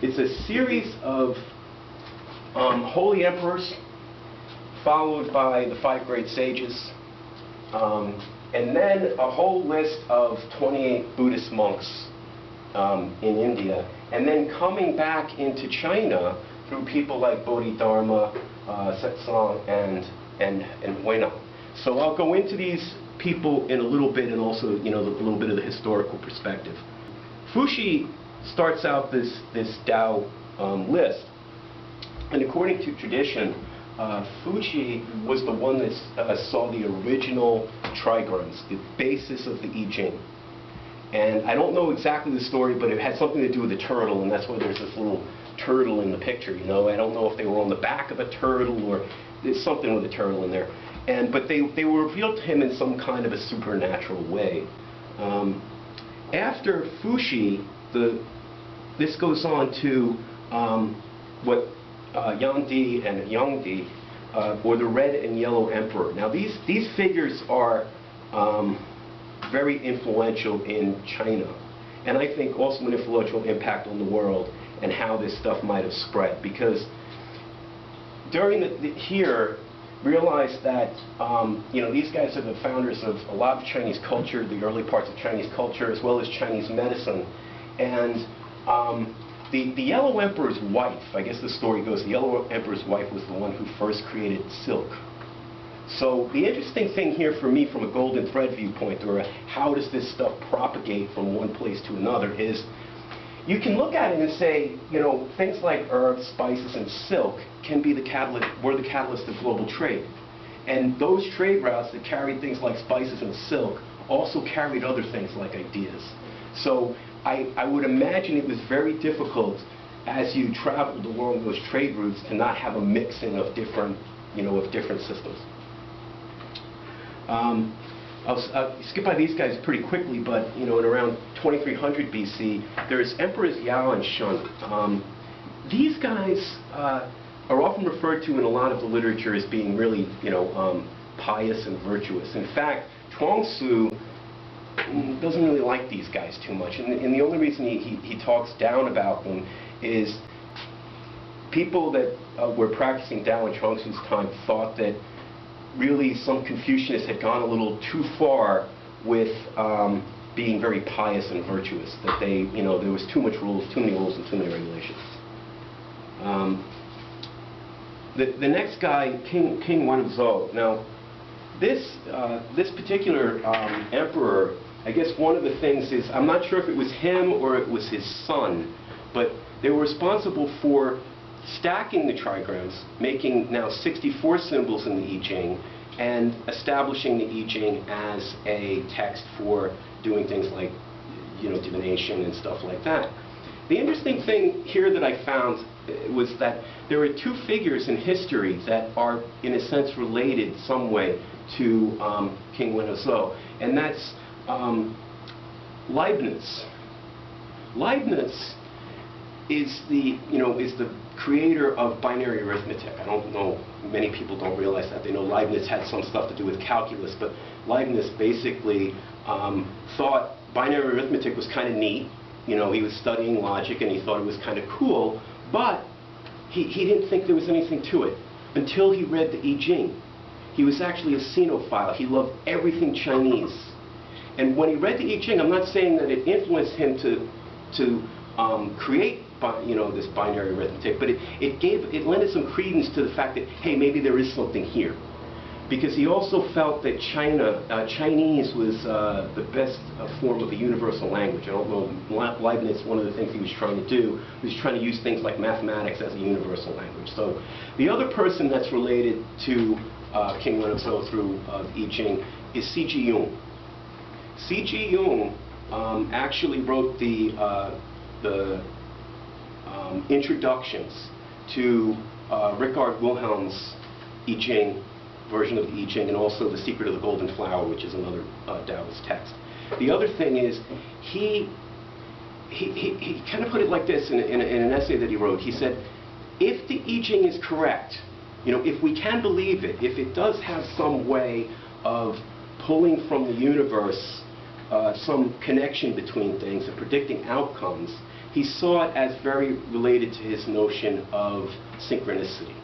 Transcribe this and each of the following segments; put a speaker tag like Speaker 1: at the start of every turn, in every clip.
Speaker 1: It's a series of holy emperors, followed by the 5 great sages, and then a whole list of 28 Buddhist monks in India, and then coming back into China through people like Bodhidharma, Setsang, and Huina. So I'll go into these people in a little bit, and also, a little bit of the historical perspective. Fuxi starts out this Tao list, and according to tradition, Fuxi was the one that saw the original trigrams, the basis of the I Ching. And I don't know exactly the story, but it had something to do with a turtle, and that's why there's this little turtle in the picture. I don't know if they were on the back of a turtle, or there's something with a turtle in there. But they were revealed to him in some kind of a supernatural way. After Fuxi, this goes on to what Yangdi and Yangdi, or the Red and Yellow Emperor. Now these figures are very influential in China, and I think also an influential impact on the world and how this stuff might have spread, because during here realized that these guys are the founders of a lot of Chinese culture, the early parts of Chinese culture, as well as Chinese medicine. And the Yellow Emperor's wife, I guess the story goes, the Yellow Emperor's wife was the one who first created silk. So the interesting thing here for me, from a golden thread viewpoint, or how does this stuff propagate from one place to another, is you can look at it and say, things like herbs, spices, and silk can be the catalyst, were the catalyst of global trade. And those trade routes that carried things like spices and silk also carried other things like ideas. So I would imagine it was very difficult, as you traveled along those trade routes, to not have a mixing of different, of different systems. I'll skip by these guys pretty quickly, but in around 2300 BC, there's Emperors Yao and Shun. These guys are often referred to in a lot of the literature as being really, pious and virtuous. In fact, Chuang-Tzu doesn't really like these guys too much, and the only reason he talks down about them is people that were practicing Tao in Chuang-Tzu's time thought that really some Confucianists had gone a little too far with being very pious and virtuous, that there was too much rules, too many rules, and too many regulations. The next guy, King Wenzhou. Now, this particular emperor, I guess one of the things is, I'm not sure if it was him or it was his son, but they were responsible for stacking the trigrams, making now 64 symbols in the I Ching, and establishing the I Ching as a text for doing things like, divination and stuff like that. The interesting thing here that I found was that there are 2 figures in history that are, in a sense, related some way to King Wenzhou, and that's Leibniz. Leibniz is the creator of binary arithmetic. I don't know, many people don't realize that. They know Leibniz had some stuff to do with calculus, but Leibniz basically thought binary arithmetic was kind of neat. He was studying logic and he thought it was kind of cool, but he didn't think there was anything to it until he read the I Ching. He was actually a Sinophile. He loved everything Chinese. And when he read the I Ching, I'm not saying that it influenced him to create this binary arithmetic, but it lended some credence to the fact that, hey, maybe there is something here. Because he also felt that Chinese was the best form of a universal language. I don't know, Leibniz, one of the things he was trying to do was trying to use things like mathematics as a universal language. So the other person that's related to King Wenzhou through the I Ching is C.G. Jung. C.G. Jung actually wrote the introductions to Richard Wilhelm's I Ching, version of the I Ching, and also The Secret of the Golden Flower, which is another Taoist text. The other thing is, he kind of put it like this in an essay that he wrote. He said, if the I Ching is correct, if we can believe it, if it does have some way of pulling from the universe some connection between things and predicting outcomes, he saw it as very related to his notion of synchronicity.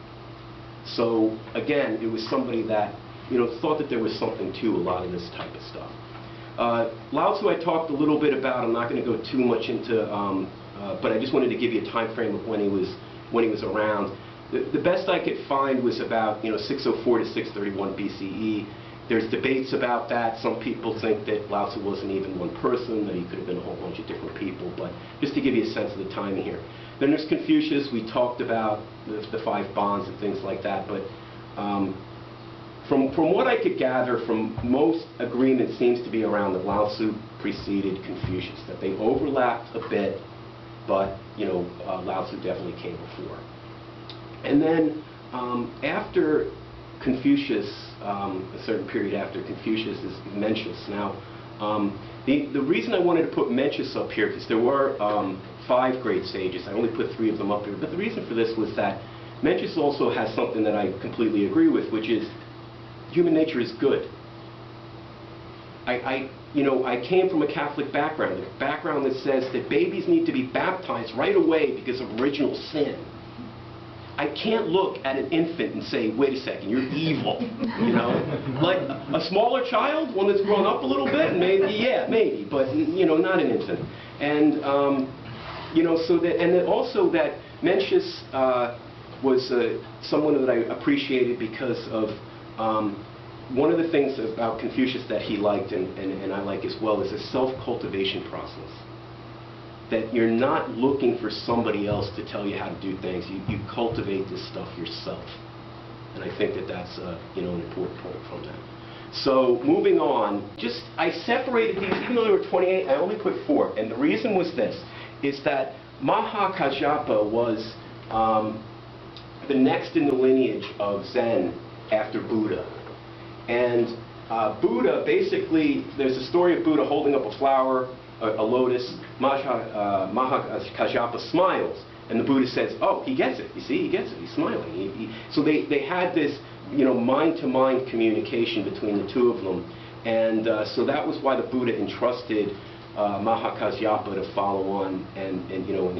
Speaker 1: So again, it was somebody that, you know, thought that there was something to a lot of this type of stuff. Lao Tzu I talked a little bit about. I'm not going to go too much into, but I just wanted to give you a time frame of when he was around. The best I could find was about, you know, 604 to 631 BCE. There's debates about that. Some people think that Lao Tzu wasn't even one person, that he could have been a whole bunch of different people, but just to give you a sense of the timing here. Then there's Confucius. We talked about the 5 bonds and things like that, but from what I could gather, from most agreement seems to be around that Lao Tzu preceded Confucius, that they overlapped a bit, but, you know, Lao Tzu definitely came before. And then after Confucius, a certain period after Confucius, is Mencius. Now, the reason I wanted to put Mencius up here, because there were 5 great sages. I only put 3 of them up here. But the reason for this was that Mencius also has something that I completely agree with, which is human nature is good. You know, I came from a Catholic background, a background that says that babies need to be baptized right away because of original sin. I can't look at an infant and say, wait a second, you're evil, you know? Like a smaller child, one that's grown up a little bit, maybe, yeah, maybe, but, you know, not an infant. And, you know, so that, and then also that Mencius was someone that I appreciated because of one of the things about Confucius that he liked, and I like as well, is a self-cultivation process. That you're not looking for somebody else to tell you how to do things. You cultivate this stuff yourself. And I think that that's you know, an important point from that. So moving on, I separated these, even though there were 28, I only put 4. And the reason was this, is that Mahakajapa was the next in the lineage of Zen after Buddha. And Buddha, basically, there's a story of Buddha holding up a flower, a lotus. Mahakajapa smiles, and the Buddha says, oh, he gets it. You see, he gets it. He's smiling. So they had this, you know, mind-to-mind communication between the two of them. And so that was why the Buddha entrusted Mahakajapa to follow on and you know, in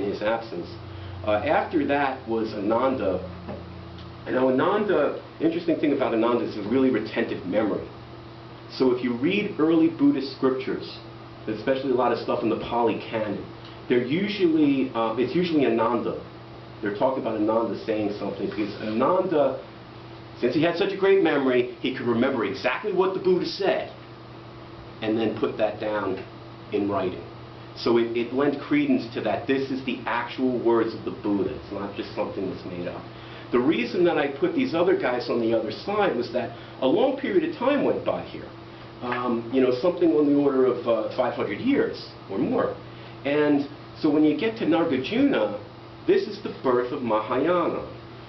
Speaker 1: his absence. After that was Ananda. And now Ananda, interesting thing about Ananda is a really retentive memory. So if you read early Buddhist scriptures, especially a lot of stuff in the Pali Canon, they're usually, it's usually Ananda. They're talking about Ananda saying something, because Ananda, since he had such a great memory, he could remember exactly what the Buddha said, and then put that down in writing. So it lent credence to that. This is the actual words of the Buddha. It's not just something that's made up. The reason that I put these other guys on the other side was that a long period of time went by here. You know, something on the order of 500 years or more. And so when you get to Nagarjuna, this is the birth of Mahayana.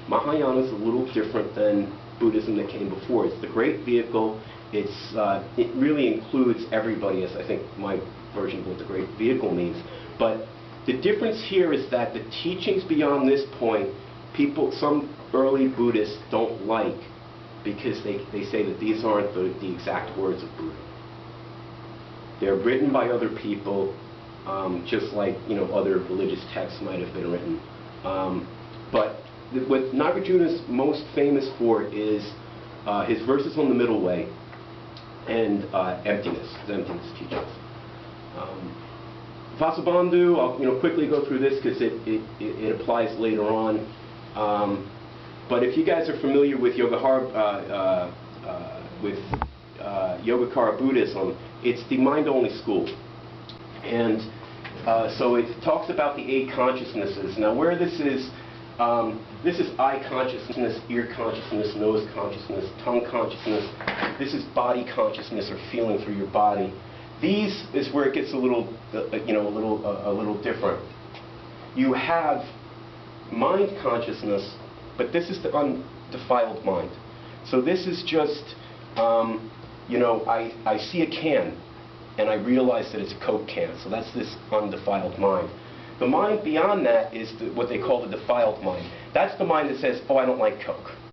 Speaker 1: Mahayana is a little different than Buddhism that came before. It's the great vehicle. It really includes everybody, as I think my version of what the great vehicle means. But the difference here is that the teachings beyond this point, some early Buddhists don't like, because they say that these aren't the exact words of Buddha. They're written by other people, just like, you know, other religious texts might have been written. But what Nagarjuna is most famous for is his verses on the middle way and emptiness, his emptiness teachings. Vasubandhu, I'll, you know, quickly go through this because it applies later on. But if you guys are familiar with Yogacara Buddhism, it's the mind-only school. And so it talks about the 8 consciousnesses. Now where this is eye consciousness, ear consciousness, nose consciousness, tongue consciousness. This is body consciousness, or feeling through your body. These is where it gets a little, you know, a little different. You have mind consciousness, but this is the undefiled mind. So this is just, you know, I see a can, and I realize that it's a Coke can. So that's this undefiled mind. The mind beyond that is what they call the defiled mind. That's the mind that says, oh, I don't like Coke.